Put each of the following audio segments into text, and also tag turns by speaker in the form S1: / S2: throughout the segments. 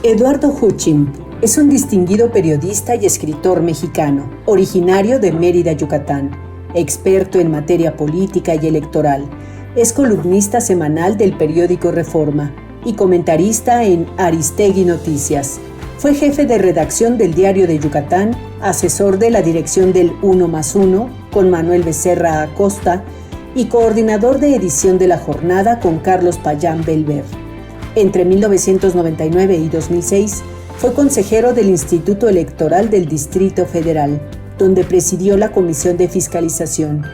S1: Eduardo Hutching es un distinguido periodista y escritor mexicano, originario de Mérida, Yucatán, experto en materia política y electoral. Es columnista semanal del periódico Reforma y comentarista en Aristegui Noticias. Fue jefe de redacción del Diario de Yucatán, asesor de la dirección del 1+1 con Manuel Becerra Acosta y coordinador de edición de La Jornada con Carlos Payán Belver. Entre 1999 y 2006 fue consejero del Instituto Electoral del Distrito Federal, donde presidió la Comisión de Fiscalización.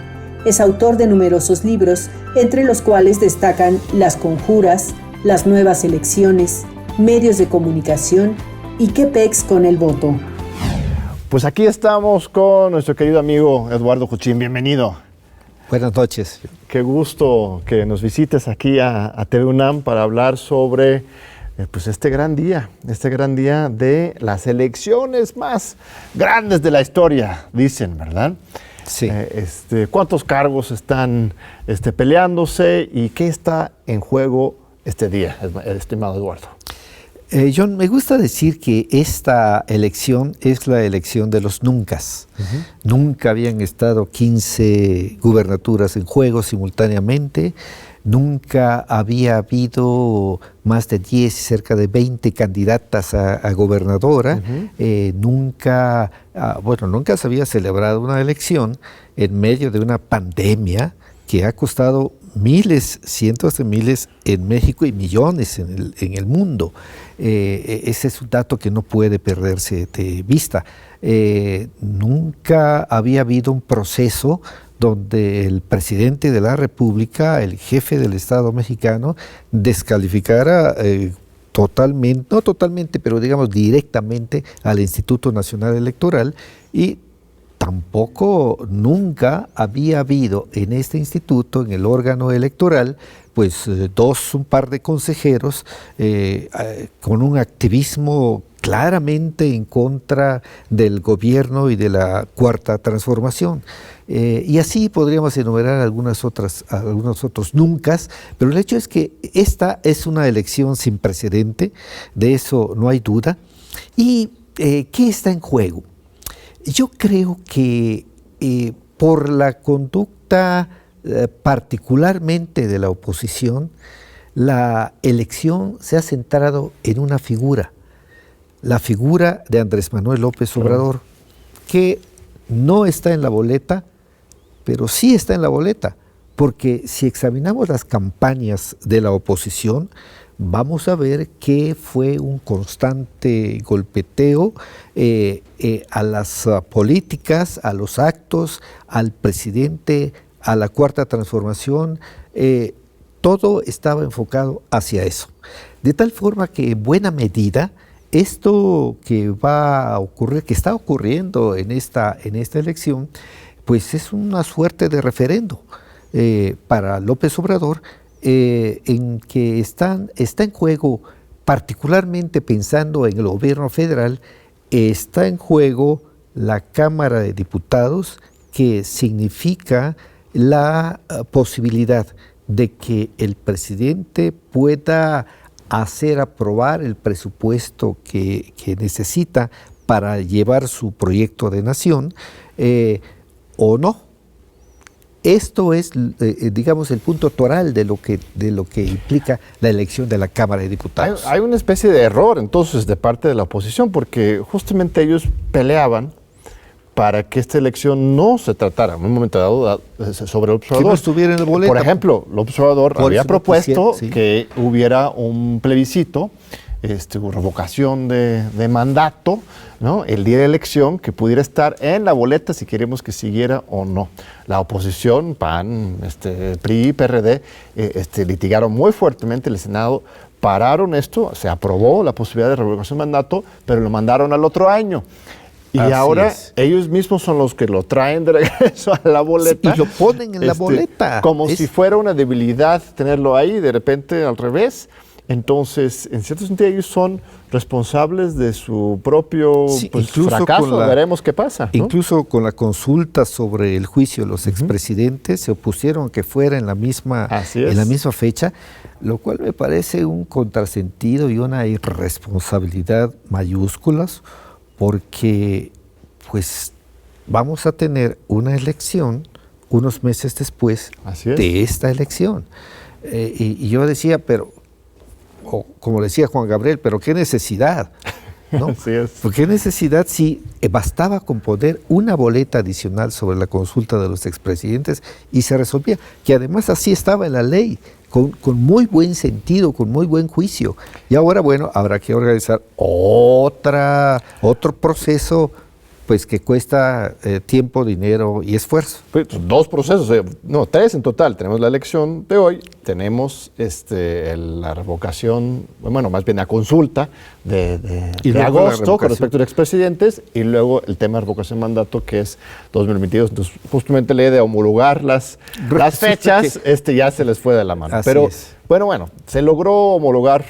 S1: Es autor de numerosos libros, entre los cuales destacan Las Conjuras, Las Nuevas Elecciones, Medios de Comunicación y ¿Qué pex con el voto?
S2: Pues aquí estamos con nuestro querido amigo Eduardo Hutching. Bienvenido.
S3: Buenas noches.
S2: Qué gusto que nos visites aquí a TV UNAM para hablar sobre pues este gran día de las elecciones más grandes de la historia, dicen, ¿verdad?
S3: Sí.
S2: ¿Cuántos cargos están peleándose y qué está en juego este día, estimado Eduardo?
S3: John, me gusta decir que esta elección es la elección de los nuncas. Nunca habían estado 15 gubernaturas en juego simultáneamente, nunca había habido más de 10, cerca de 20 candidatas a gobernadora, nunca se había celebrado una elección en medio de una pandemia que ha costado miles, cientos de miles en México y millones en el mundo. Ese es un dato que no puede perderse de vista. Nunca había habido un proceso donde el presidente de la República, el jefe del Estado mexicano, descalificara totalmente, no totalmente, pero digamos directamente al Instituto Nacional Electoral, y tampoco nunca había habido en este instituto, en el órgano electoral, pues un par de consejeros con un activismo claramente en contra del gobierno y de la Cuarta Transformación. Y así podríamos enumerar algunos otros nuncas, pero el hecho es que esta es una elección sin precedente, de eso no hay duda. ¿Y qué está en juego? Yo creo que por la conducta particularmente de la oposición, la elección se ha centrado en una figura, la figura de Andrés Manuel López Obrador, que no está en la boleta, pero sí está en la boleta, porque si examinamos las campañas de la oposición, vamos a ver que fue un constante golpeteo a las políticas, a los actos, al presidente, a la Cuarta Transformación. Todo estaba enfocado hacia eso. De tal forma que en buena medida esto que va a ocurrir, que está ocurriendo en esta elección, pues es una suerte de referendo para López Obrador, en que está en juego, particularmente pensando en el gobierno federal, está en juego la Cámara de Diputados, que significa la posibilidad de que el presidente pueda hacer aprobar el presupuesto que necesita para llevar su proyecto de nación, o no. Esto es, digamos, el punto toral de lo que implica la elección de la Cámara de Diputados.
S2: Hay una especie de error, entonces, de parte de la oposición, porque justamente ellos peleaban para que esta elección no se tratara en un momento dado sobre López Obrador.
S3: Que no estuviera en la boleta.
S2: Por ejemplo, López Obrador había propuesto que hubiera un plebiscito, revocación de mandato, ¿no?, el día de elección, que pudiera estar en la boleta si queremos que siguiera o no. La oposición, PAN, PRI, PRD, litigaron muy fuertemente. El Senado pararon esto, se aprobó la posibilidad de revocación de mandato, pero lo mandaron al otro año. Y
S3: así
S2: ahora
S3: es.
S2: Ellos mismos son los que lo traen de regreso a la boleta.
S3: Y lo ponen en la boleta.
S2: Como si fuera una debilidad tenerlo ahí, de repente al revés. Entonces, en cierto sentido, ellos son responsables de su propio fracaso. Veremos qué pasa, ¿no?
S3: Incluso con la consulta sobre el juicio de los expresidentes, se opusieron a que fuera en la misma fecha, lo cual me parece un contrasentido y una irresponsabilidad mayúsculas, porque pues vamos a tener una elección unos meses después de esta elección. Y yo decía, pero, como decía Juan Gabriel, pero qué necesidad, ¿no?
S2: Así es.
S3: ¿Por qué necesidad si bastaba con poner una boleta adicional sobre la consulta de los expresidentes y se resolvía? Que además así estaba en la ley, con muy buen sentido, con muy buen juicio. Y ahora, bueno, habrá que organizar otro proceso, pues que cuesta tiempo, dinero y esfuerzo.
S2: Pues, 2 procesos, 3 en total. Tenemos la elección de hoy, tenemos la revocación, bueno, más bien la consulta de agosto con respecto a los expresidentes, y luego el tema de revocación de mandato, que es 2022. Entonces, justamente la idea de homologar las fechas, ya se les fue de la mano. Pero bueno, se logró homologar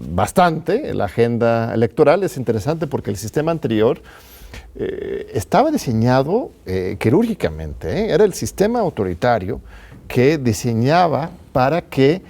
S2: bastante la agenda electoral. Es interesante porque el sistema anterior estaba diseñado quirúrgicamente, era el sistema autoritario que diseñaba para que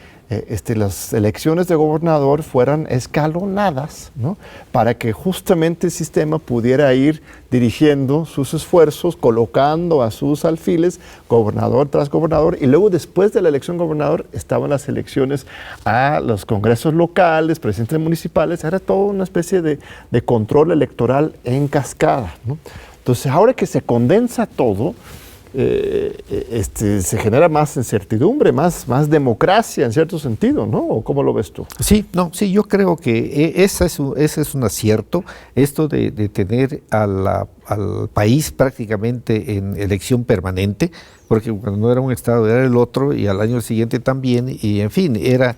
S2: las elecciones de gobernador fueran escalonadas, ¿no? Para que justamente el sistema pudiera ir dirigiendo sus esfuerzos, colocando a sus alfiles, gobernador tras gobernador, y luego después de la elección gobernador estaban las elecciones a los congresos locales, presidentes municipales. Era toda una especie de control electoral en cascada, ¿no? Entonces, ahora que se condensa todo, se genera más incertidumbre, más democracia en cierto sentido, ¿no? ¿O cómo lo ves tú?
S3: Sí, yo creo que ese es un acierto, esto de tener al país prácticamente en elección permanente, porque cuando no era un estado era el otro, y al año siguiente también, y en fin, era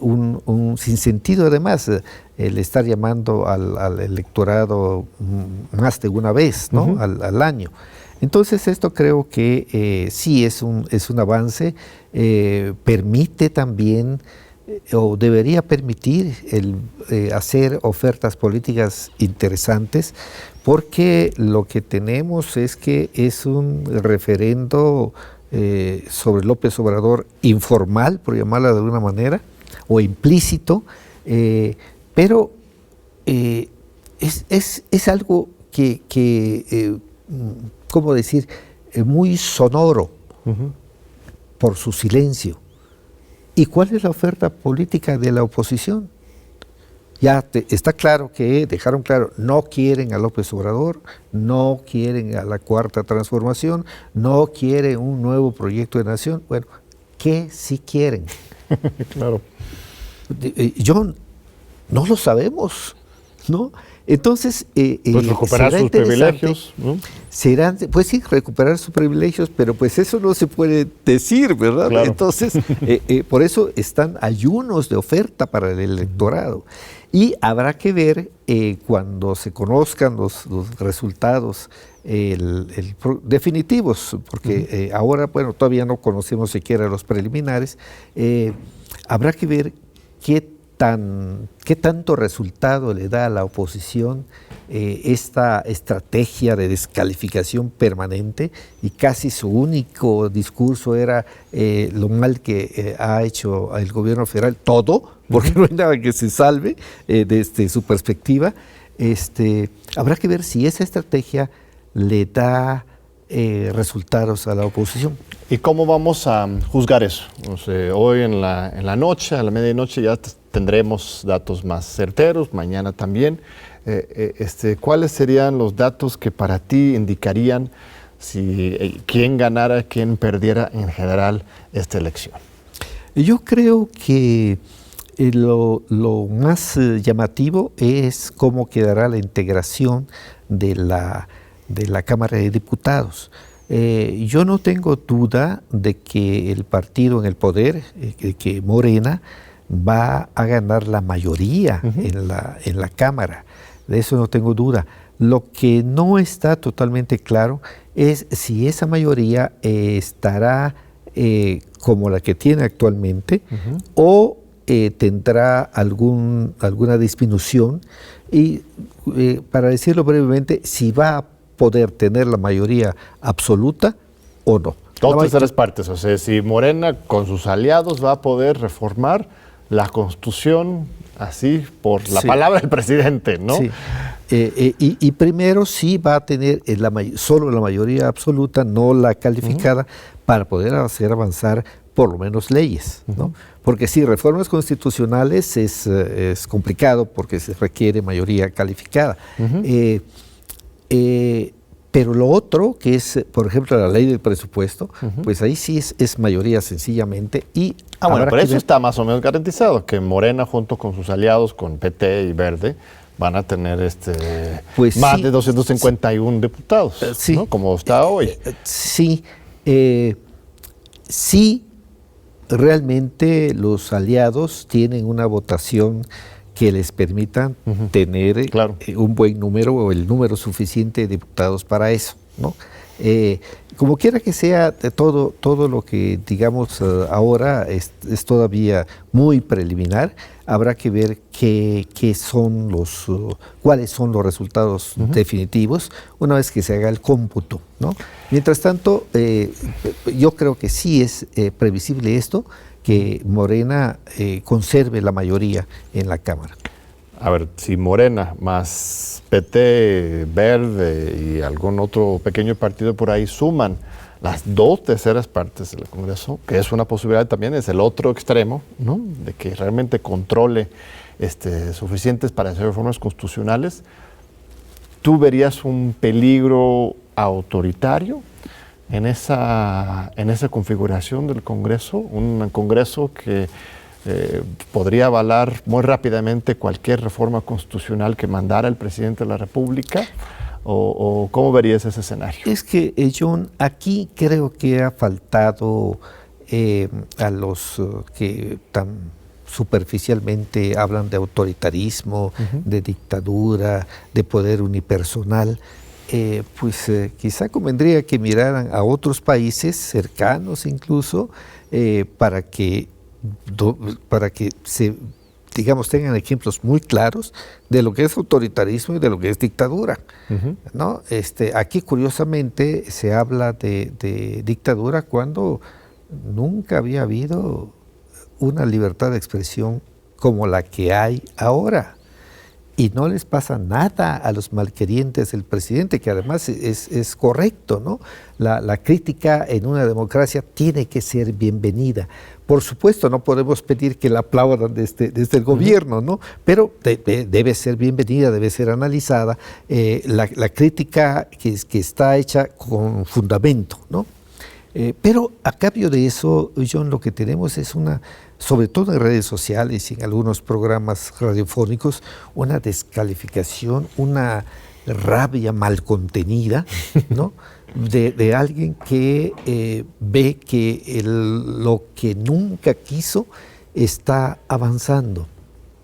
S3: un sinsentido además el estar llamando al electorado más de una vez, ¿no? Al año. Entonces esto creo que sí es un avance, permite también, o debería permitir hacer ofertas políticas interesantes, porque lo que tenemos es que es un referendo sobre López Obrador informal, por llamarla de alguna manera, o implícito, pero es algo que ¿cómo decir?, muy sonoro por su silencio. ¿Y cuál es la oferta política de la oposición? Está claro que dejaron claro, no quieren a López Obrador, no quieren a la Cuarta Transformación, no quieren un nuevo proyecto de nación. Bueno, ¿qué sí quieren?
S2: Claro.
S3: No lo sabemos, ¿no? Entonces,
S2: pues recuperar sus privilegios, ¿no?
S3: Pues sí, recuperar sus privilegios, pero pues eso no se puede decir, ¿verdad? Claro. Entonces, por eso están ayunos de oferta para el electorado. Y habrá que ver cuando se conozcan los resultados definitivos, porque ahora, bueno, todavía no conocemos siquiera los preliminares. Habrá que ver qué tanto resultado le da a la oposición esta estrategia de descalificación permanente, y casi su único discurso era lo mal que ha hecho el gobierno federal, todo, porque no hay nada que se salve desde su perspectiva. Habrá que ver si esa estrategia le da resultados a la oposición.
S2: ¿Y cómo vamos a juzgar eso? O sea, hoy en la noche, a la medianoche, ya tendremos datos más certeros, mañana también. ¿Cuáles serían los datos que para ti indicarían quién ganara, quién perdiera en general esta elección?
S3: Yo creo que lo más llamativo es cómo quedará la integración de la Cámara de Diputados. Yo no tengo duda de que el partido en el poder, que Morena, va a ganar la mayoría en la Cámara. De eso no tengo duda. Lo que no está totalmente claro es si esa mayoría estará como la que tiene actualmente, o tendrá alguna disminución y, para decirlo brevemente, si va a poder tener la mayoría absoluta o no.
S2: Dos terceras partes, o sea, si Morena con sus aliados va a poder reformar la Constitución así por la palabra del presidente, ¿no?
S3: Sí. Y primero sí va a tener solo la mayoría absoluta, no la calificada, para poder hacer avanzar por lo menos leyes, ¿no? Porque sí, reformas constitucionales es complicado porque se requiere mayoría calificada. Pero lo otro, que es, por ejemplo, la ley del presupuesto, pues ahí sí es mayoría sencillamente. Y
S2: bueno, pero eso está más o menos garantizado, que Morena junto con sus aliados, con PT y Verde, van a tener
S3: pues
S2: más de 251 diputados,
S3: sí,
S2: ¿no? Como está hoy.
S3: Sí, sí, realmente los aliados tienen una votación que les permitan tener un buen número o el número suficiente de diputados para eso, ¿no? Como quiera que sea, todo lo que digamos ahora es todavía muy preliminar. Habrá que ver cuáles son los resultados definitivos una vez que se haga el cómputo, ¿no? Mientras tanto, yo creo que sí es previsible esto, que Morena conserve la mayoría en la Cámara.
S2: A ver, si Morena más PT, Verde y algún otro pequeño partido por ahí suman las 2 terceras partes del Congreso, que es una posibilidad también, es el otro extremo, ¿no? De que realmente controle suficientes para hacer reformas constitucionales, ¿tú verías un peligro autoritario en esa configuración del Congreso? Un Congreso que podría avalar muy rápidamente cualquier reforma constitucional que mandara el presidente de la República, o ¿cómo verías ese escenario?
S3: Es que, John, aquí creo que ha faltado a los que tan superficialmente hablan de autoritarismo, de dictadura, de poder unipersonal, quizá convendría que miraran a otros países cercanos incluso para que tengan ejemplos muy claros de lo que es autoritarismo y de lo que es dictadura, ¿no? Aquí curiosamente se habla de dictadura cuando nunca había habido una libertad de expresión como la que hay ahora. Y no les pasa nada a los malquerientes del presidente, que además es correcto, ¿no? La crítica en una democracia tiene que ser bienvenida. Por supuesto, no podemos pedir que la aplaudan desde el gobierno, ¿no? Pero debe ser bienvenida, debe ser analizada. La crítica que está hecha con fundamento, ¿no? Pero a cambio de eso, John, lo que tenemos es sobre todo en redes sociales y en algunos programas radiofónicos, una descalificación, una rabia mal contenida, ¿no? de alguien que ve que lo que nunca quiso está avanzando,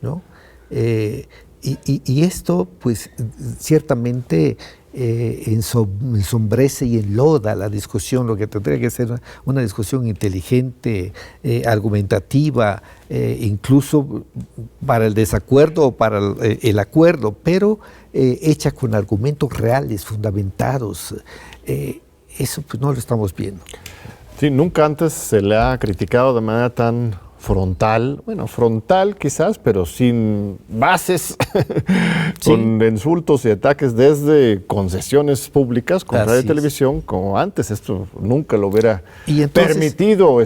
S3: ¿no? Y esto, pues, ciertamente ensombrece y enloda la discusión, lo que tendría que ser una discusión inteligente, argumentativa, incluso para el desacuerdo o para el acuerdo, pero hecha con argumentos reales, fundamentados. Eso pues no lo estamos viendo.
S2: Sí, nunca antes se le ha criticado de manera tan frontal, frontal quizás, pero sin bases, con insultos y ataques desde concesiones públicas, con radio y televisión, como antes. Esto nunca lo hubiera permitido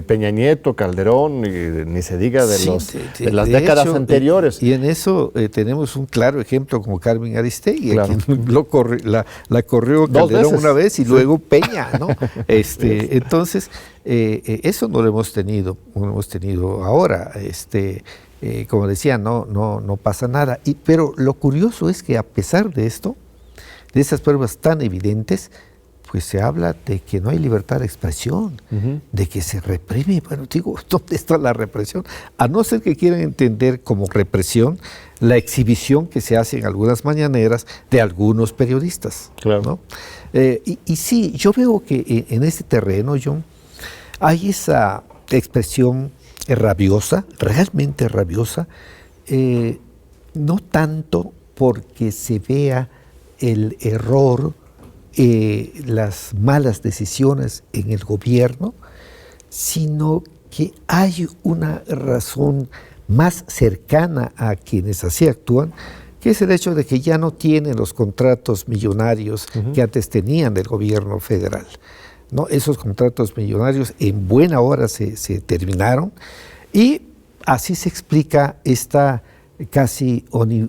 S2: Peña Nieto, Calderón, ni se diga de las décadas anteriores.
S3: Y en eso tenemos un claro ejemplo como Carmen Aristegui, a quien la corrió Calderón una vez y luego Peña, ¿no? Entonces, eso no lo hemos tenido ahora. Como decía, no pasa nada. Pero lo curioso es que a pesar de esto, de esas pruebas tan evidentes, pues se habla de que no hay libertad de expresión, de que se reprime. Bueno, digo, ¿dónde está la represión? A no ser que quieran entender como represión la exhibición que se hace en algunas mañaneras de algunos periodistas.
S2: Claro.
S3: ¿No? Y sí, yo veo que en este terreno, John, hay esa expresión rabiosa, realmente rabiosa, no tanto porque se vea el error, las malas decisiones en el gobierno, sino que hay una razón más cercana a quienes así actúan, que es el hecho de que ya no tienen los contratos millonarios que antes tenían del gobierno federal, ¿no? Esos contratos millonarios en buena hora se terminaron, y así se explica esta casi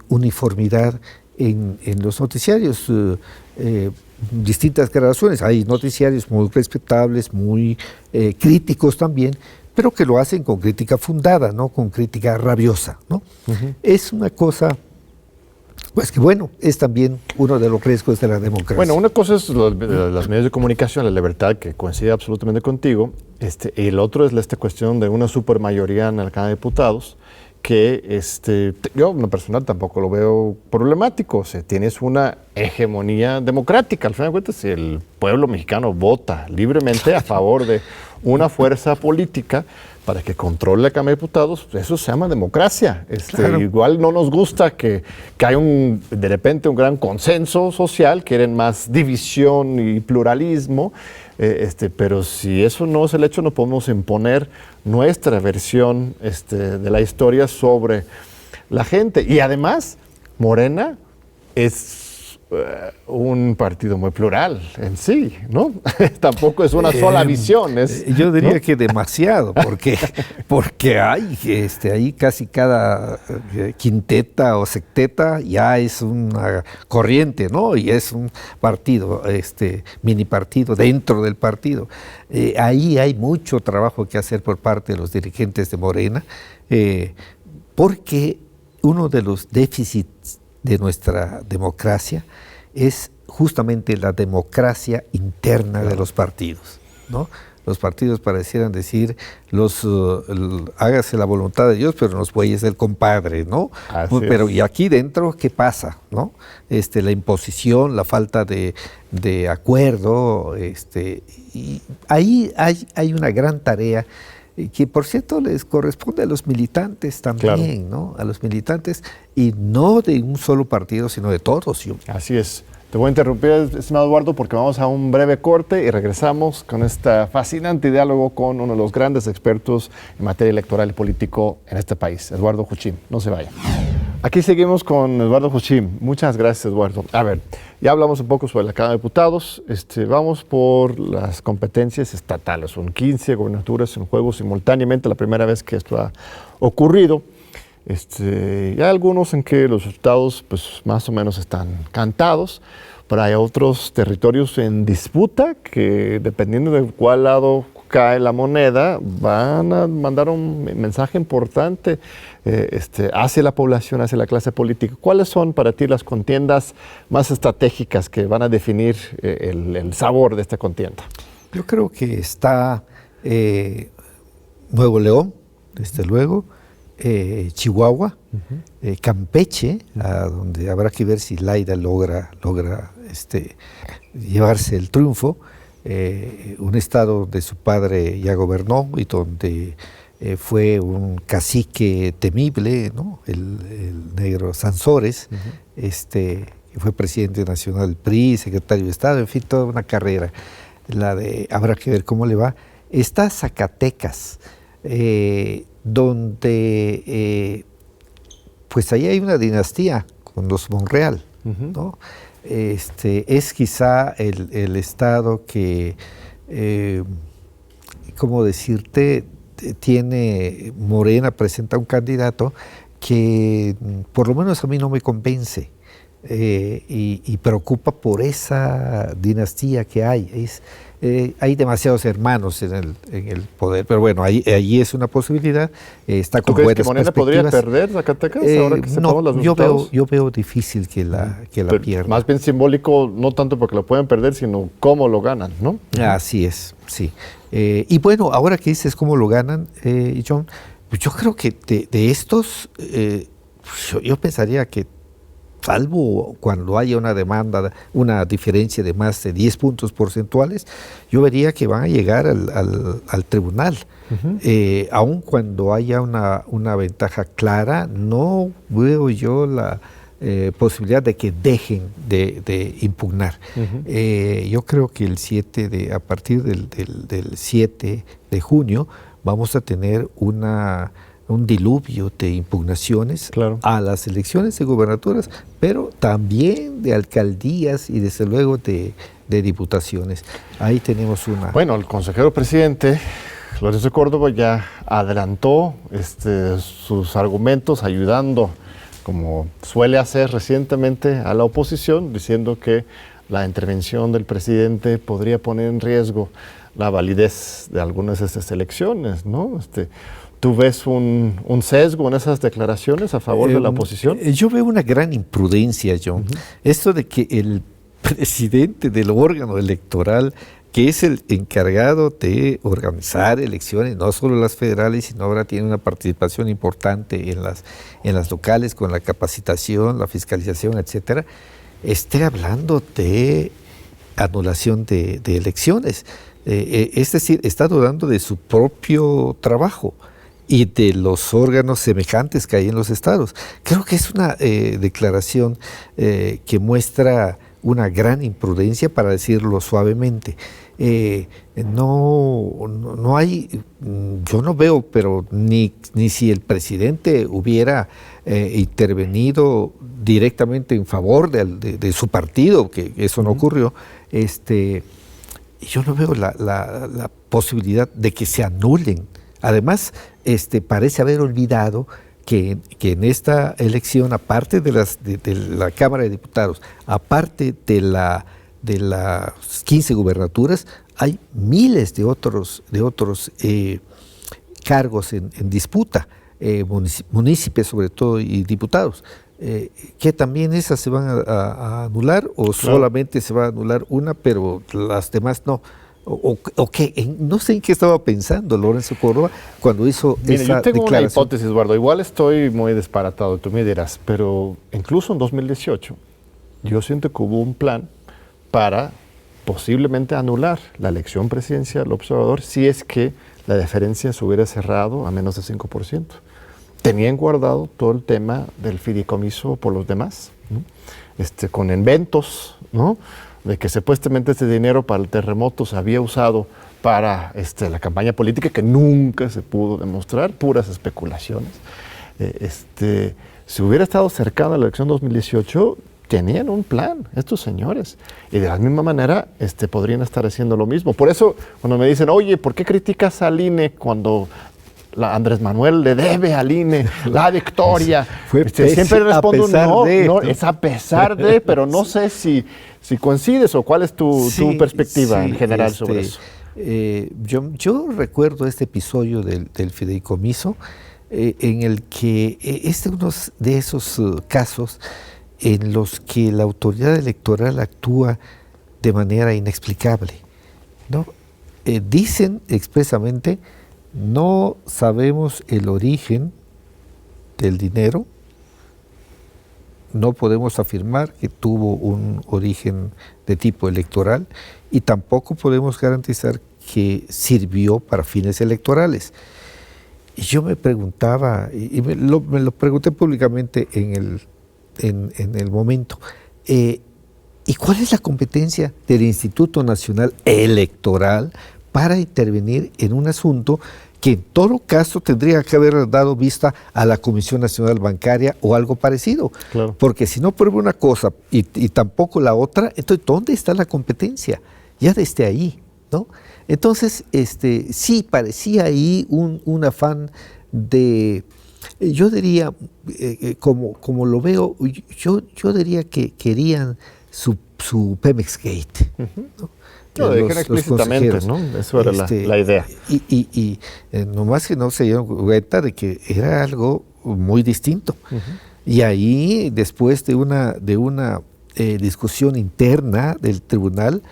S3: uniformidad en los noticiarios, distintas gradaciones. Hay noticiarios muy respetables, muy críticos también, pero que lo hacen con crítica fundada, no con crítica rabiosa, ¿no? Es una cosa, pues que bueno, es también uno de los riesgos de la democracia.
S2: Bueno, una cosa es los medios de comunicación, la libertad, que coincide absolutamente contigo, y el otro es esta cuestión de una supermayoría en la Cámara de Diputados, que yo en lo personal tampoco lo veo problemático. O sea, tienes una hegemonía democrática. Al final de cuentas, si el pueblo mexicano vota libremente a favor de una fuerza política para que controle la Cámara de Diputados, eso se llama democracia.
S3: Claro.
S2: Igual no nos gusta que haya de repente un gran consenso social, quieren más división y pluralismo, pero si eso no es el hecho, no podemos imponer nuestra versión de la historia sobre la gente. Y además, Morena es un partido muy plural en sí, ¿no? Tampoco es una sola visión.
S3: Yo diría,
S2: ¿no?,
S3: que demasiado, porque hay ahí casi cada quinteta o secteta ya es una corriente, ¿no? Y es un partido, mini partido dentro del partido. Ahí hay mucho trabajo que hacer por parte de los dirigentes de Morena, porque uno de los déficits de nuestra democracia es justamente la democracia interna de los partidos, ¿no? Los partidos parecieran decir, hágase la voluntad de Dios, pero los bueyes del compadre, ¿no? Pero y aquí dentro, ¿qué pasa, no? La imposición, la falta de acuerdo, y ahí hay una gran tarea, que por cierto les corresponde a los militantes también, ¿no? A los militantes, y no de un solo partido, sino de todos.
S2: Así es. Te voy a interrumpir, estimado Eduardo, porque vamos a un breve corte y regresamos con este fascinante diálogo con uno de los grandes expertos en materia electoral y político en este país, Eduardo Juchín. No se vaya. Aquí seguimos con Eduardo Juchín. Muchas gracias, Eduardo. A ver, ya hablamos un poco sobre la Cámara de Diputados. Vamos por las competencias estatales. Son 15 gobernaturas en juego simultáneamente, la primera vez que esto ha ocurrido. Hay algunos en que los resultados pues, más o menos están cantados, pero hay otros territorios en disputa que, dependiendo de cuál lado cae la moneda, van a mandar un mensaje importante hacia la población, hacia la clase política. ¿Cuáles son para ti las contiendas más estratégicas que van a definir el sabor de esta contienda?
S3: Yo creo que está Nuevo León, desde luego, Chihuahua, Campeche, donde habrá que ver si Laida logra llevarse el triunfo, un estado donde su padre ya gobernó y donde fue un cacique temible, ¿no? El negro Sansores, que fue presidente nacional del PRI, secretario de Estado, en fin, toda una carrera. Habrá que ver cómo le va. Está Zacatecas, donde pues ahí hay una dinastía con los Monreal, ¿no? Es quizá el estado que, ¿cómo decirte?, tiene Morena, presenta un candidato que por lo menos a mí no me convence, y preocupa por esa dinastía que hay. Hay demasiados hermanos en el poder, pero bueno, ahí es una posibilidad. Está con buenas perspectivas.
S2: ¿Tú crees que Morena podría perder Zacatecas ahora que sepamos los resultados?
S3: Yo veo difícil que la pierda.
S2: Más bien simbólico, no tanto porque lo pueden perder, sino cómo lo ganan, ¿no?
S3: Así es, sí. Y bueno, ahora que dices cómo lo ganan, John, pues yo creo que de estos, yo pensaría que salvo cuando haya una demanda, una diferencia de más de 10 puntos porcentuales, yo vería que van a llegar al tribunal. Aun cuando haya una ventaja clara, no veo yo la posibilidad de que dejen de impugnar. Yo creo que a partir del 7 de junio vamos a tener un diluvio de impugnaciones a las elecciones de gubernaturas, pero también de alcaldías y desde luego de diputaciones. Ahí tenemos una...
S2: Bueno, el consejero presidente, Lorenzo Córdoba, ya adelantó sus argumentos ayudando, como suele hacer recientemente, a la oposición, diciendo que la intervención del presidente podría poner en riesgo la validez de algunas de estas elecciones, ¿no? ¿Tú ves un sesgo en esas declaraciones a favor de la oposición?
S3: Yo veo una gran imprudencia, John. Esto de que el presidente del órgano electoral, que es el encargado de organizar elecciones, no solo las federales, sino ahora tiene una participación importante en las locales, con la capacitación, la fiscalización, etcétera, esté hablando de anulación de elecciones. Es decir, está dudando de su propio trabajo y de los órganos semejantes que hay en los estados. Creo que es una declaración que muestra una gran imprudencia, para decirlo suavemente. No hay, yo no veo, pero ni si el presidente hubiera intervenido directamente en favor de su partido, que eso no ocurrió, yo no veo la posibilidad de que se anulen. Además, parece haber olvidado que en esta elección, aparte de la Cámara de Diputados, aparte de las 15 gubernaturas, hay miles de otros cargos en disputa, municipios sobre todo y diputados, que también esas se van a anular, o solamente se va a anular una, pero las demás no. O qué, no sé en qué estaba pensando Lorenzo Córdoba cuando hizo esa declaración. Yo tengo
S2: una hipótesis, Eduardo, igual estoy muy disparatado, tú me dirás, pero incluso en 2018 yo siento que hubo un plan para posiblemente anular la elección presidencial del López Obrador si es que la diferencia se hubiera cerrado a menos de 5%. Tenían guardado todo el tema del fideicomiso por los demás, ¿no? Con inventos, ¿no?, de que supuestamente este dinero para el terremoto se había usado para la campaña política, que nunca se pudo demostrar, puras especulaciones. Si hubiera estado cercano a la elección 2018, tenían un plan estos señores, y de la misma manera podrían estar haciendo lo mismo. Por eso, cuando me dicen, oye, ¿por qué criticas al INE cuando Andrés Manuel le debe al INE la victoria? Siempre respondo, no, es a pesar de, pero no sé si coincides o cuál es tu perspectiva en general sobre eso.
S3: Yo recuerdo este episodio del fideicomiso, en el que es uno de esos casos en los que la autoridad electoral actúa de manera inexplicable, ¿no? Dicen expresamente: no sabemos el origen del dinero, no podemos afirmar que tuvo un origen de tipo electoral y tampoco podemos garantizar que sirvió para fines electorales. Y yo me preguntaba, y me lo pregunté públicamente en el momento, ¿y cuál es la competencia del Instituto Nacional Electoral para intervenir en un asunto que en todo caso tendría que haber dado vista a la Comisión Nacional Bancaria o algo parecido?
S2: Claro.
S3: Porque si no prueba una cosa y tampoco la otra, entonces ¿dónde está la competencia? Ya desde ahí, ¿no? Entonces, sí parecía ahí un afán de, yo diría, como lo veo, yo diría que querían su Pemex Gate, ¿no?
S2: Lo dijeron explícitamente, ¿no? Eso era la idea.
S3: Y nomás que no se dieron cuenta de que era algo muy distinto. Y ahí, después de una discusión interna del tribunal,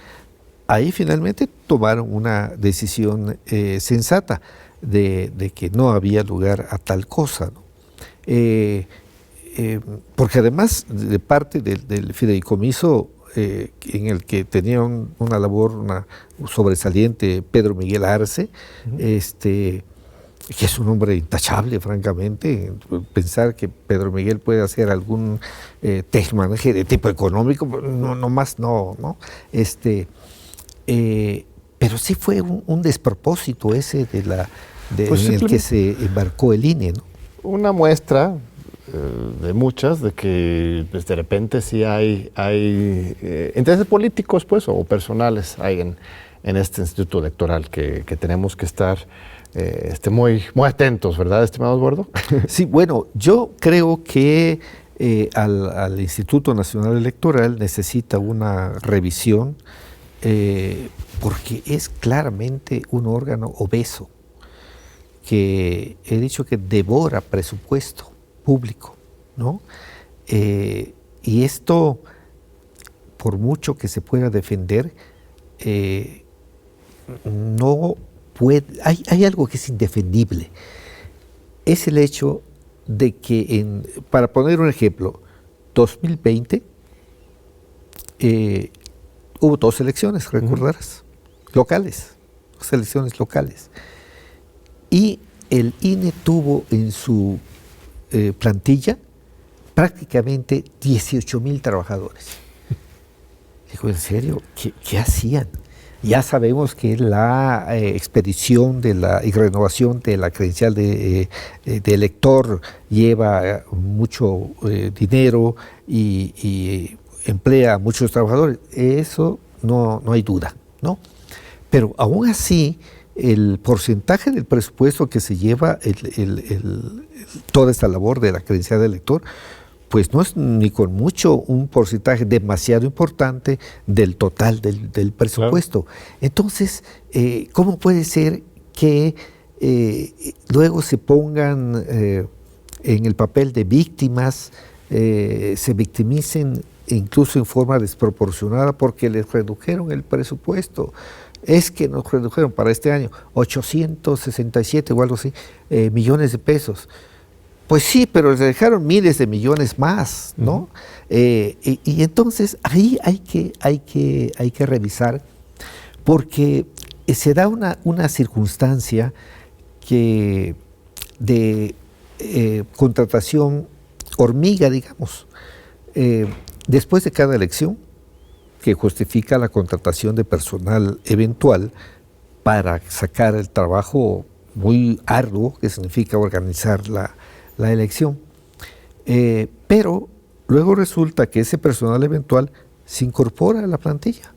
S3: ahí finalmente tomaron una decisión sensata de que no había lugar a tal cosa, ¿no? porque además de parte del fideicomiso en el que tenía una labor sobresaliente Pedro Miguel Arce, que es un hombre intachable, francamente. Pensar que Pedro Miguel puede hacer algún tejemaneje de tipo económico, no. Pero sí fue un despropósito ese pues en el que se embarcó el INE, ¿no?
S2: Una muestra de muchas de que pues, de repente sí hay intereses políticos pues, o personales hay en este instituto electoral que tenemos que estar muy atentos, ¿verdad, estimado Eduardo?
S3: Sí, bueno, yo creo que al Instituto Nacional Electoral necesita una revisión porque es claramente un órgano obeso que he dicho que devora presupuesto público, ¿no? Y esto, por mucho que se pueda defender, no puede. Hay algo que es indefendible. Es el hecho de que, para poner un ejemplo, 2020 hubo 2 elecciones, recordarás, locales, 2 elecciones locales. Y el INE tuvo en su plantilla prácticamente 18,000 trabajadores. Digo, ¿en serio? ¿Qué hacían? Ya sabemos que la expedición y renovación de la credencial de elector lleva mucho dinero y emplea a muchos trabajadores. Eso no hay duda, ¿no? Pero aún así, el porcentaje del presupuesto que se lleva toda esta labor de la credencial de elector, pues no es ni con mucho un porcentaje demasiado importante del total del presupuesto. Claro. Entonces, ¿cómo puede ser que luego se pongan en el papel de víctimas, se victimicen incluso en forma desproporcionada porque les redujeron el presupuesto? Es que nos redujeron para este año 867 o algo así, millones de pesos. Pues sí, pero les dejaron miles de millones más, ¿no? Y entonces ahí hay que revisar, porque se da una circunstancia que de contratación hormiga, digamos. Después de cada elección, que justifica la contratación de personal eventual para sacar el trabajo muy arduo que significa organizar la elección. Pero luego resulta que ese personal eventual se incorpora a la plantilla.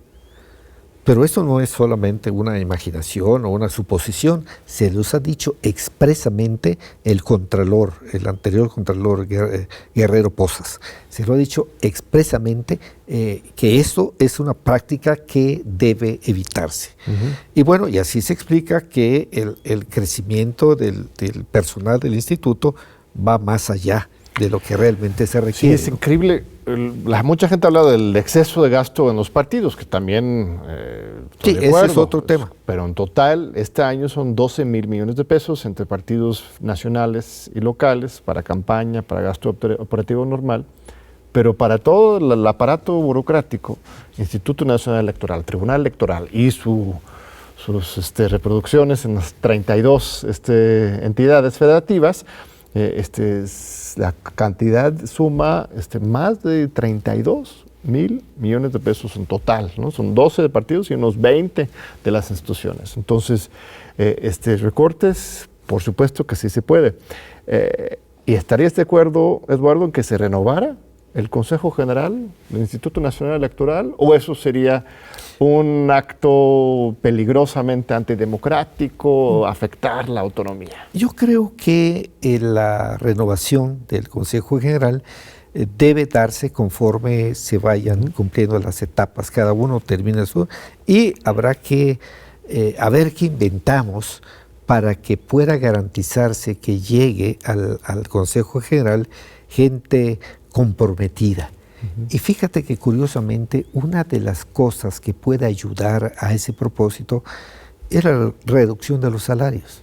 S3: Pero esto no es solamente una imaginación o una suposición, se los ha dicho expresamente el Contralor, el anterior Contralor Guerrero Pozas. Se lo ha dicho expresamente que esto es una práctica que debe evitarse. Y bueno, y así se explica que el crecimiento del personal del instituto va más allá de lo que realmente se requiere.
S2: Sí, es increíble. Mucha gente ha hablado del exceso de gasto en los partidos, que también
S3: sí, ese es otro tema.
S2: Pero en total, este año son 12,000 millones de pesos entre partidos nacionales y locales para campaña, para gasto operativo normal. Pero para todo el aparato burocrático, Instituto Nacional Electoral, Tribunal Electoral y sus reproducciones en las 32 entidades federativas, la cantidad suma más de 32,000 millones de pesos en total, ¿no? Son 12 de partidos y unos 20 de las instituciones. Entonces, recortes, por supuesto que sí se puede. ¿Y estarías de acuerdo, Eduardo, en que se renovara el Consejo General del Instituto Nacional Electoral, o eso sería un acto peligrosamente antidemocrático, afectar la autonomía?
S3: Yo creo que la renovación del Consejo General debe darse conforme se vayan cumpliendo las etapas, cada uno termina su, y habrá que a ver qué inventamos para que pueda garantizarse que llegue al Consejo General gente comprometida. Y fíjate que curiosamente una de las cosas que puede ayudar a ese propósito es la reducción de los salarios.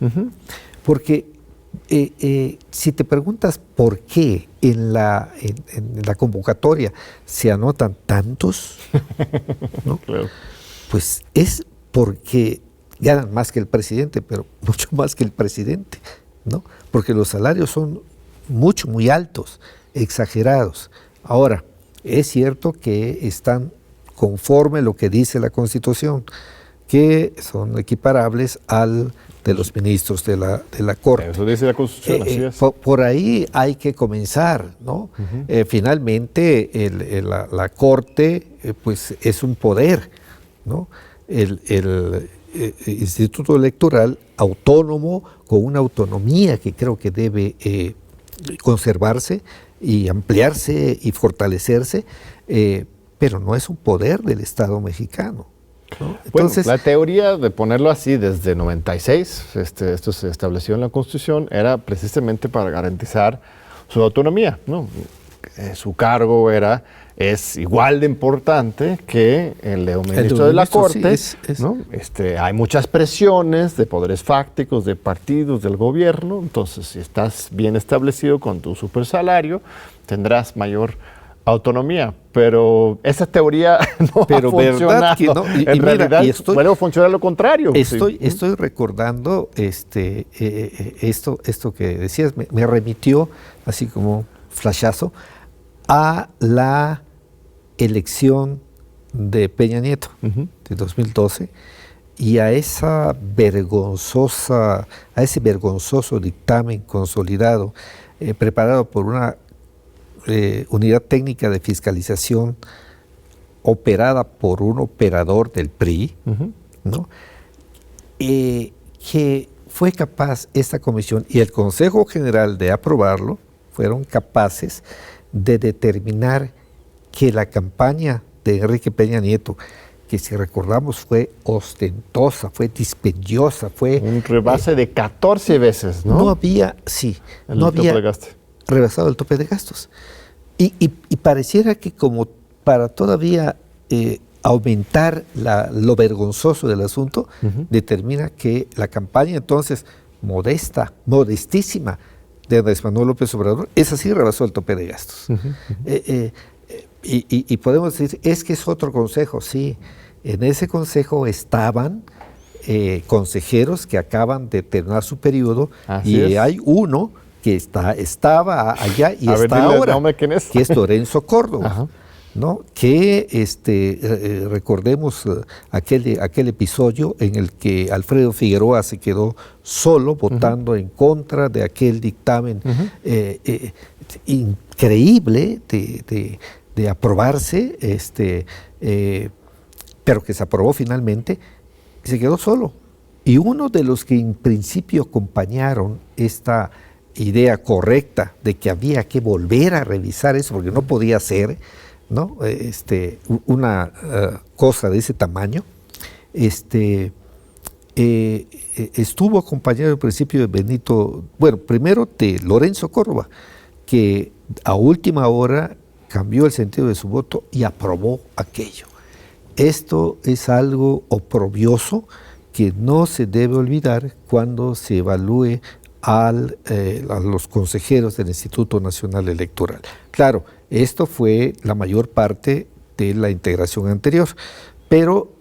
S3: Porque Si te preguntas por qué en la convocatoria se anotan tantos, ¿no?
S2: Claro.
S3: Pues es porque ganan más que el presidente, pero mucho más que el presidente, ¿no? Porque los salarios son muy altos, exagerados. Ahora, es cierto que están conforme lo que dice la Constitución, que son equiparables al de los ministros de la Corte.
S2: Eso dice la Constitución, así es.
S3: Por ahí hay que comenzar, ¿no? Finalmente, la Corte pues es un poder, ¿no? El Instituto Electoral autónomo, con una autonomía que creo que debe conservarse y ampliarse y fortalecerse, pero no es un poder del Estado mexicano, ¿no? Entonces,
S2: bueno, la teoría de ponerlo así desde 96, esto se estableció en la Constitución, era precisamente para garantizar su autonomía, ¿no? Su cargo es igual de importante que el de un ministro de la Corte, sí, ¿no? Hay muchas presiones de poderes fácticos, de partidos, del gobierno, entonces si estás bien establecido con tu supersalario, tendrás mayor autonomía, pero esa teoría no ha funcionado. Que no. En realidad, bueno, funciona lo contrario.
S3: Estoy recordando esto que decías, me remitió, así como flashazo, a la elección de Peña Nieto de 2012 y a ese vergonzoso dictamen consolidado preparado por una unidad técnica de fiscalización operada por un operador del PRI, ¿no? Que fue capaz esta comisión y el Consejo General de aprobarlo, fueron capaces de determinar que la campaña de Enrique Peña Nieto, que si recordamos fue ostentosa, fue dispendiosa, fue...
S2: un rebase de 14 veces, ¿no?
S3: No había rebasado el tope de gastos. Y pareciera que como para todavía aumentar lo vergonzoso del asunto, determina que la campaña entonces modestísima de Andrés Manuel López Obrador, esa sí rebasó el tope de gastos. Y podemos decir, es que es otro consejo, sí. En ese consejo estaban consejeros que acaban de terminar su periodo. Así es. Hay uno que estaba allá y está ahora, que es Lorenzo Córdoba, ¿no? Que recordemos aquel episodio en el que Alfredo Figueroa se quedó solo votando en contra de aquel dictamen increíble de aprobarse, pero que se aprobó finalmente, y se quedó solo. Y uno de los que en principio acompañaron esta idea correcta de que había que volver a revisar eso, porque no podía ser, ¿no? Una cosa de ese tamaño, estuvo acompañado al principio de primero de Lorenzo Córdoba, que a última hora cambió el sentido de su voto y aprobó aquello. Esto es algo oprobioso que no se debe olvidar cuando se evalúe a los consejeros del Instituto Nacional Electoral. Claro, esto fue la mayor parte de la integración anterior, pero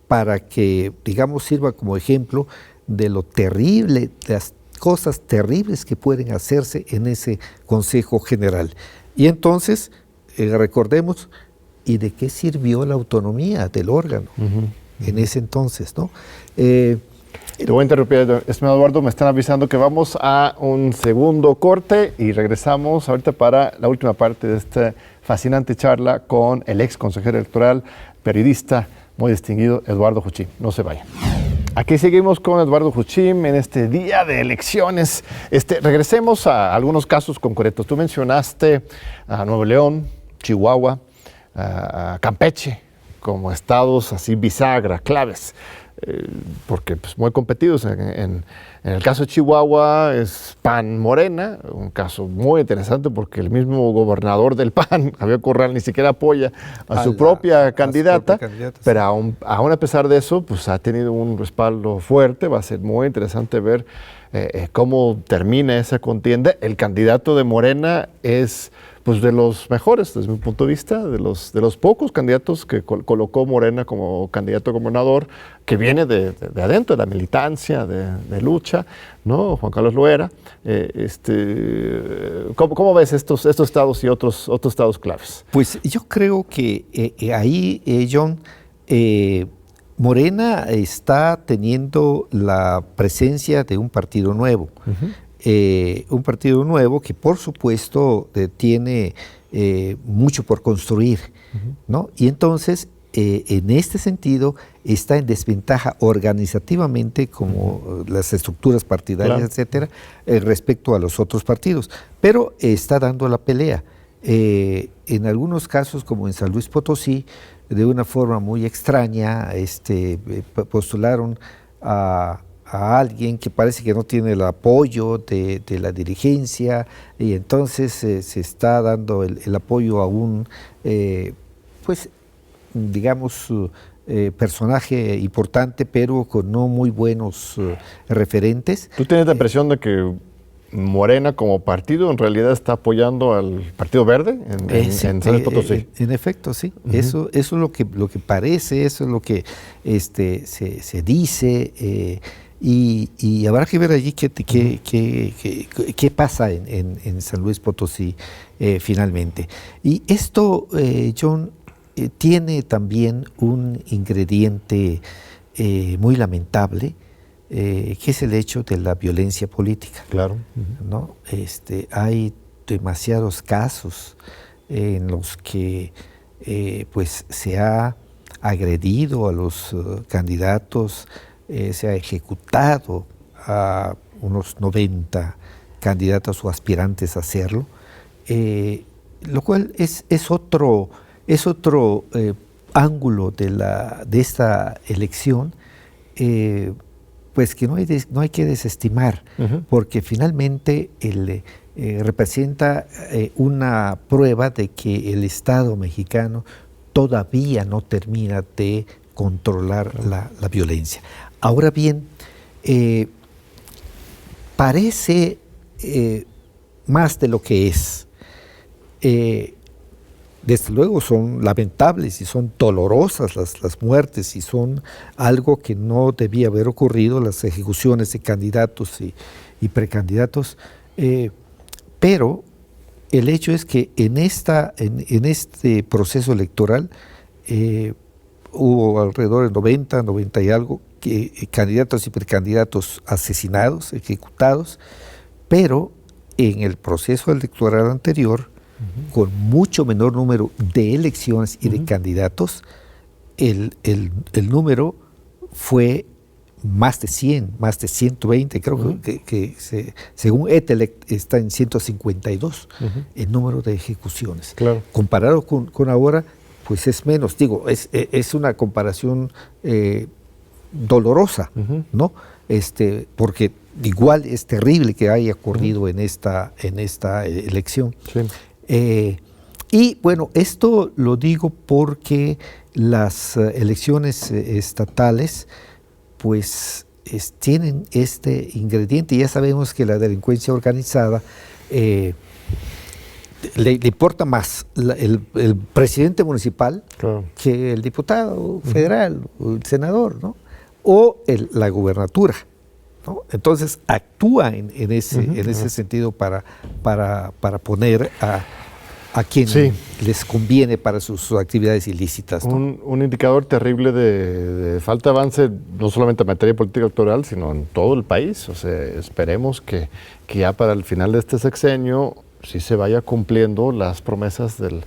S3: para que, digamos, sirva como ejemplo de lo terrible, de las cosas terribles que pueden hacerse en ese Consejo General. Y entonces, recordemos, ¿y de qué sirvió la autonomía del órgano en ese entonces, ¿no?
S2: Te voy a interrumpir, estimado Eduardo, me están avisando que vamos a un segundo corte y regresamos ahorita para la última parte de esta fascinante charla con el ex consejero electoral, periodista muy distinguido, Eduardo Juchím. No se vayan. Aquí seguimos con Eduardo Juchím en este día de elecciones. Regresemos a algunos casos concretos. Tú mencionaste a Nuevo León, Chihuahua, a Campeche, como estados así bisagra, claves. Porque pues, muy competidos. En el caso de Chihuahua es PAN Morena, un caso muy interesante porque el mismo gobernador del PAN, Javier Corral, ni siquiera apoya a su propia candidata, pero aún a pesar de eso, pues ha tenido un respaldo fuerte. Va a ser muy interesante ver cómo termina esa contienda. El candidato de Morena es pues de los mejores, desde mi punto de vista, de los pocos candidatos que colocó Morena como candidato a gobernador, que viene de adentro, de la militancia, de lucha, ¿no? Juan Carlos Loera. ¿Cómo ves estos estados y otros estados claves?
S3: Pues yo creo que ahí, John, Morena está teniendo la presencia de un partido nuevo. Un partido nuevo que por supuesto tiene mucho por construir, ¿no? Y entonces en este sentido está en desventaja organizativamente como las estructuras partidarias, claro, etcétera, respecto a los otros partidos, pero está dando la pelea. En algunos casos, como en San Luis Potosí, de una forma muy extraña, postularon a alguien que parece que no tiene el apoyo de la dirigencia, y entonces se está dando el apoyo a un, pues, digamos, personaje importante, pero con no muy buenos referentes.
S2: ¿Tú tienes la impresión de que Morena como partido en realidad está apoyando al Partido Verde en San Luis Potosí?
S3: En efecto, sí. Eso es lo que parece, eso es lo que se dice. Y habrá que ver allí qué pasa en San Luis Potosí finalmente. Y esto, John, tiene también un ingrediente muy lamentable, que es el hecho de la violencia política.
S2: Claro.
S3: ¿No? Hay demasiados casos en los que pues se ha agredido a los candidatos, se ha ejecutado a unos 90 candidatos o aspirantes a hacerlo, lo cual es otro ángulo de esta elección, pues que no hay que desestimar, porque finalmente representa una prueba de que el Estado mexicano todavía no termina de controlar la violencia. Ahora bien, parece más de lo que es. Desde luego son lamentables y son dolorosas las muertes, y son algo que no debía haber ocurrido, las ejecuciones de candidatos y precandidatos, pero el hecho es que en este proceso electoral hubo alrededor de 90 y algo candidatos y precandidatos asesinados, ejecutados, pero en el proceso electoral anterior, con mucho menor número de elecciones y de candidatos, el número fue más de 100, más de 120, creo que según Etelect está en 152 el número de ejecuciones. Claro. Comparado con ahora, pues es menos. Digo, es una comparación dolorosa, ¿no? Porque igual es terrible que haya ocurrido en esta elección. Sí. Y bueno, esto lo digo porque las elecciones estatales pues tienen este ingrediente. Ya sabemos que la delincuencia organizada le importa más el presidente municipal, claro, que el diputado federal, o el senador, ¿no? O la gubernatura, ¿no? Entonces actúa en ese sentido para poner a quien les conviene para sus actividades ilícitas, ¿no?
S2: Un indicador terrible de falta de avance, no solamente en materia de política electoral, sino en todo el país. O sea, esperemos que ya para el final de este sexenio sí se vaya cumpliendo las promesas del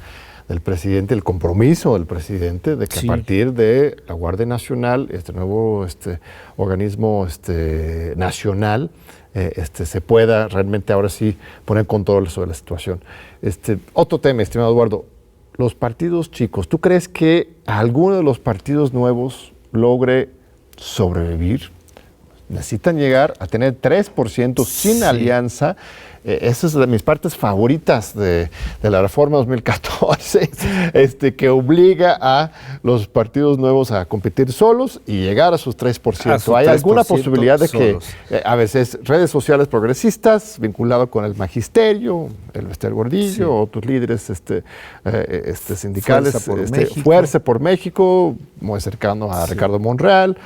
S2: presidente, el compromiso del presidente de que a partir de la Guardia Nacional, este nuevo organismo nacional, se pueda realmente ahora sí poner control sobre la situación. Otro tema, estimado Eduardo, los partidos chicos. ¿Tú crees que alguno de los partidos nuevos logre sobrevivir? Necesitan llegar a tener 3% sin alianza. esa es de mis partes favoritas de la reforma 2014, que obliga a los partidos nuevos a competir solos y llegar a sus 3%. ¿Hay alguna posibilidad de que a veces redes sociales progresistas vinculado con el magisterio, el Bester Gordillo o tus líderes sindicales, Fuerza por México, muy cercano a Ricardo Monreal,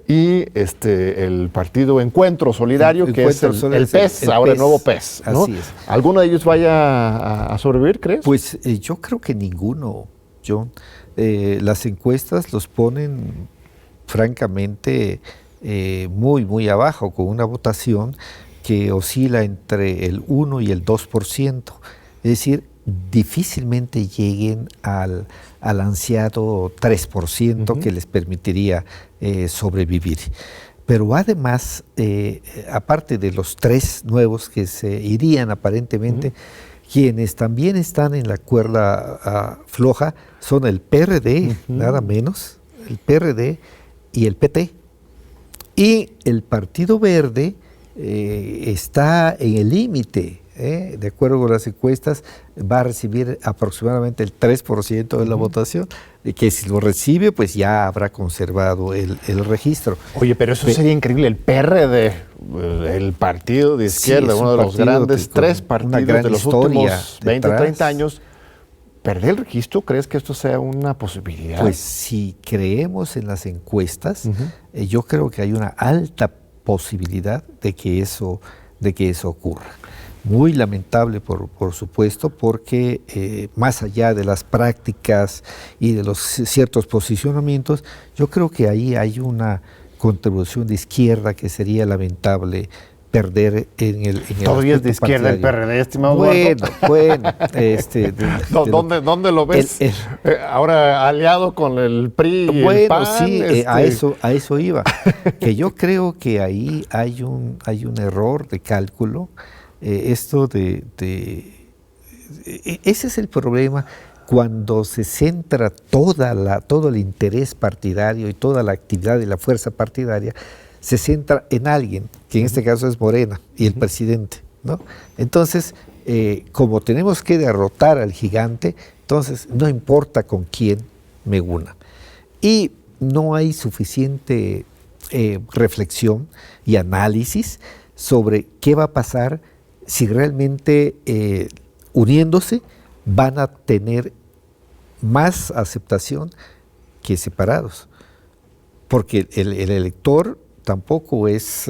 S2: y el partido Encuentro Solidario, que es el PES, ahora el nuevo PES, ¿no?
S3: Así es.
S2: ¿Alguno de ellos vaya a sobrevivir, crees?
S3: Pues yo creo que ninguno, John. Las encuestas los ponen francamente muy, muy abajo, con una votación que oscila entre el 1 y el 2%. Es decir, difícilmente lleguen al ansiado 3% que les permitiría sobrevivir. Pero además, aparte de los 3 nuevos que se irían aparentemente, quienes también están en la cuerda floja son el PRD, nada menos, el PRD y el PT. Y el Partido Verde está en el límite. De acuerdo con las encuestas, va a recibir aproximadamente el 3% de la votación, que si lo recibe, pues ya habrá conservado el registro.
S2: Oye, pero eso sería increíble. El PRD, el partido de izquierda, uno de los grandes 3 partidos de los últimos 20, 30 años, ¿perder el registro? ¿Crees que esto sea una posibilidad?
S3: Pues si creemos en las encuestas, yo creo que hay una alta posibilidad de que eso ocurra. Muy lamentable, por supuesto, porque más allá de las prácticas y de los ciertos posicionamientos, yo creo que ahí hay una contribución de izquierda que sería lamentable perder en el
S2: todavía es de izquierda el PRD, estimado
S3: Eduardo. Bueno,
S2: ¿Dónde lo ves? Ahora aliado con el PRI y el PAN.
S3: Sí, a eso iba. Que yo creo que ahí hay un error de cálculo. Ese es el problema cuando se centra todo el interés partidario y toda la actividad de la fuerza partidaria se centra en alguien, que en este caso es Morena y el presidente, ¿no? Entonces, como tenemos que derrotar al gigante, entonces no importa con quién me una. Y no hay suficiente reflexión y análisis sobre qué va a pasar si realmente uniéndose van a tener más aceptación que separados. Porque el elector tampoco es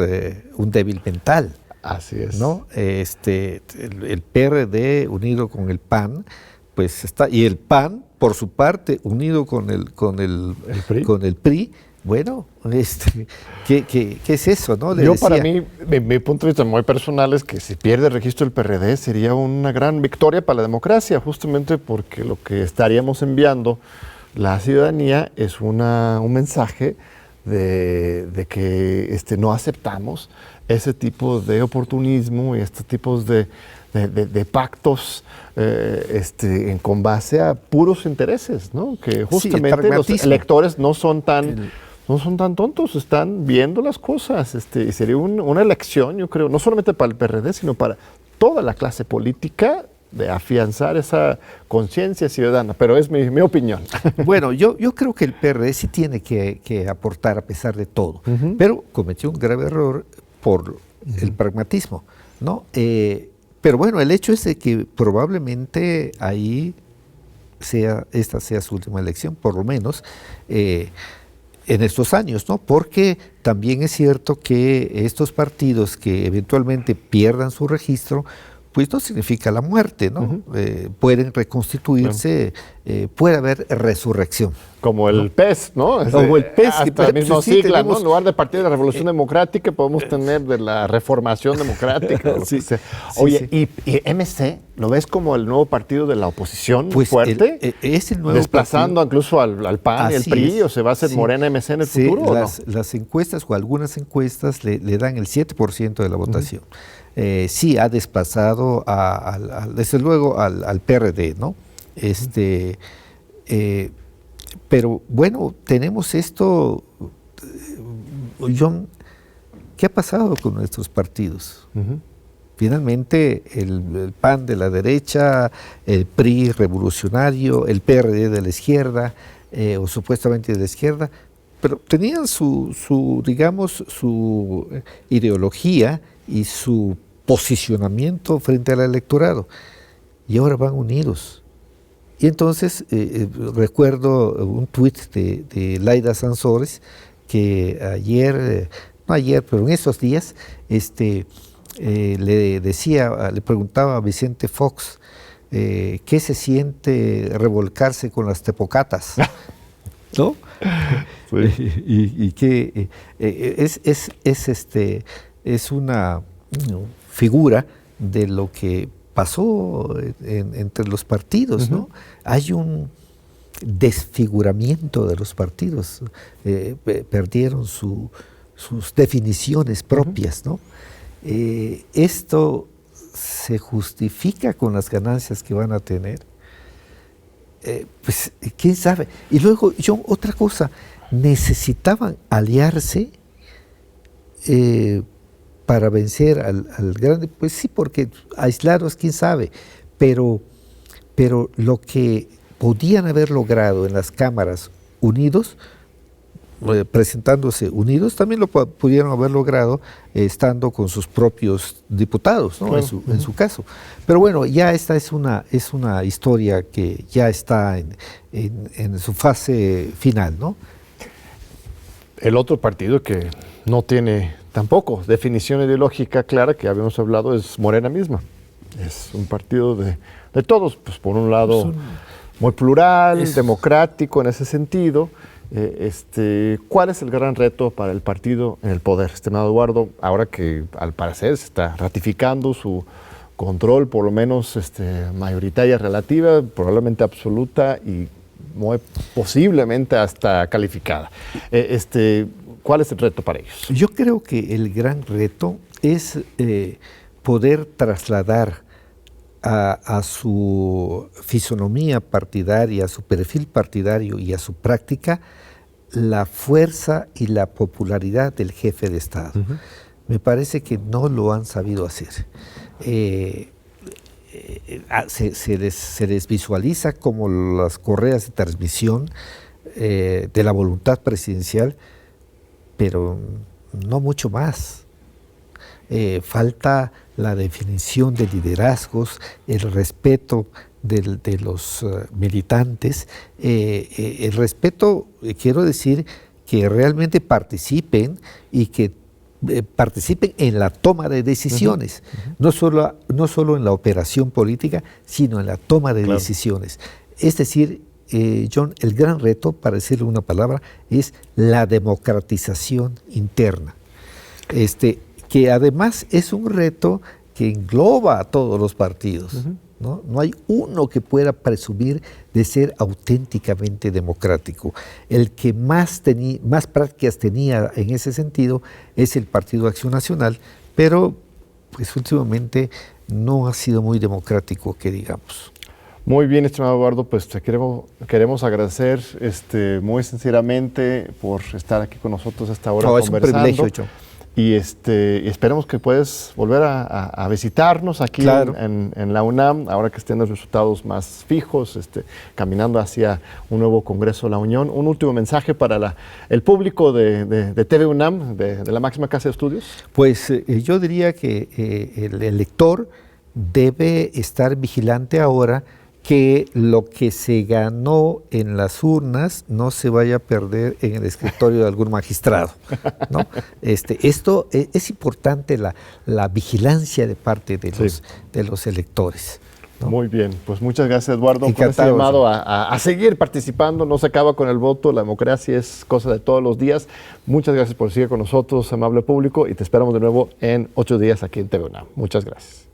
S3: un débil mental.
S2: Así es.
S3: ¿No? El PRD unido con el PAN, pues está, y el PAN, por su parte, unido con el PRI. Bueno, ¿qué es eso, no?
S2: Para mí, mi punto de vista muy personal es que si pierde el registro del PRD sería una gran victoria para la democracia, justamente porque lo que estaríamos enviando la ciudadanía es un mensaje de que no aceptamos ese tipo de oportunismo y estos tipos de pactos con base a puros intereses, ¿no? Que justamente los electores no son tan tontos, están viendo las cosas, y sería una elección, yo creo, no solamente para el PRD, sino para toda la clase política, de afianzar esa conciencia ciudadana, pero es mi opinión.
S3: Bueno, yo creo que el PRD sí tiene que aportar a pesar de todo, pero cometió un grave error por el pragmatismo, ¿no? Pero bueno, el hecho es de que probablemente ahí esta sea su última elección, por lo menos en estos años, ¿no? Porque también es cierto que estos partidos que eventualmente pierdan su registro, pues no significa la muerte, ¿no? Pueden reconstituirse, puede haber resurrección.
S2: Como el PES, ¿no?
S3: Como el PES.
S2: Hasta la misma sigla, ¿no? En lugar de Partido de la Revolución Democrática, podemos tener de la Reformación Democrática. Oye, ¿y MC lo ves como el nuevo partido de la oposición fuerte?
S3: Es el nuevo
S2: desplazando partido. Incluso al PAN y al PRI, ¿o se va a hacer Morena MC en el futuro? ¿o no?
S3: Las encuestas o algunas encuestas le dan el 7% de la votación. Sí ha desplazado desde luego al PRD, ¿no? Pero bueno, tenemos esto, John, ¿qué ha pasado con nuestros partidos? Finalmente, el PAN de la derecha, el PRI revolucionario, el PRD de la izquierda, o supuestamente de la izquierda, pero tenían su ideología y su posicionamiento frente al electorado, y ahora van unidos. Y entonces recuerdo un tuit de Laida Sansores, que no ayer, pero en esos días, le preguntaba a Vicente Fox qué se siente revolcarse con las tepocatas, ¿no? Sí. Y que es una figura de lo que pasó entre los partidos, ¿no? Hay un desfiguramiento de los partidos, perdieron sus definiciones propias, ¿no? Esto se justifica con las ganancias que van a tener. Pues quién sabe. Y luego otra cosa, necesitaban aliarse para vencer al grande, pues sí, porque aislados quién sabe, pero lo que podían haber logrado en las cámaras unidos, presentándose unidos, también lo pudieron haber logrado estando con sus propios diputados, ¿no? Claro. En su caso. Pero bueno, ya esta es una historia que ya está en su fase final, ¿no?
S2: El otro partido que no tiene tampoco definición ideológica clara, que habíamos hablado, es Morena misma. Es un partido de todos, pues por un lado muy plural, democrático en ese sentido. ¿Cuál es el gran reto para el partido en el poder, estimado Eduardo, ahora que al parecer se está ratificando su control, por lo menos mayoritaria relativa, probablemente absoluta y muy posiblemente hasta calificada? ¿Cuál es el reto para ellos?
S3: Yo creo que el gran reto es poder trasladar a su fisonomía partidaria, a su perfil partidario y a su práctica la fuerza y la popularidad del jefe de Estado. Me parece que no lo han sabido hacer. Se les visualiza como las correas de transmisión de la voluntad presidencial, pero no mucho más. Falta la definición de liderazgos, el respeto de los militantes, el respeto, quiero decir, que realmente participen y que participen en la toma de decisiones, no solo en la operación política, sino en la toma de decisiones. Es decir, John, el gran reto, para decirle una palabra, es la democratización interna. Que además es un reto que engloba a todos los partidos, ¿no? No hay uno que pueda presumir de ser auténticamente democrático. El que más prácticas tenía en ese sentido es el Partido Acción Nacional, pero pues últimamente no ha sido muy democrático, que digamos.
S2: Muy bien, estimado Eduardo, pues te queremos agradecer muy sinceramente por estar aquí con nosotros a esta hora conversando. Es un privilegio, John. Y esperemos que puedas volver a visitarnos aquí en la UNAM, ahora que estén los resultados más fijos, caminando hacia un nuevo Congreso de la Unión. Un último mensaje para el público de TV UNAM, de la máxima casa de estudios.
S3: Pues yo diría que el elector debe estar vigilante ahora que lo que se ganó en las urnas no se vaya a perder en el escritorio de algún magistrado, ¿no? Esto es importante, la vigilancia de parte de los electores, ¿no?
S2: Muy bien, pues muchas gracias, Eduardo,
S3: por este
S2: llamado a seguir participando. No se acaba con el voto, la democracia es cosa de todos los días. Muchas gracias por seguir con nosotros, amable público, y te esperamos de nuevo en 8 días aquí en TV UNAM. Muchas gracias.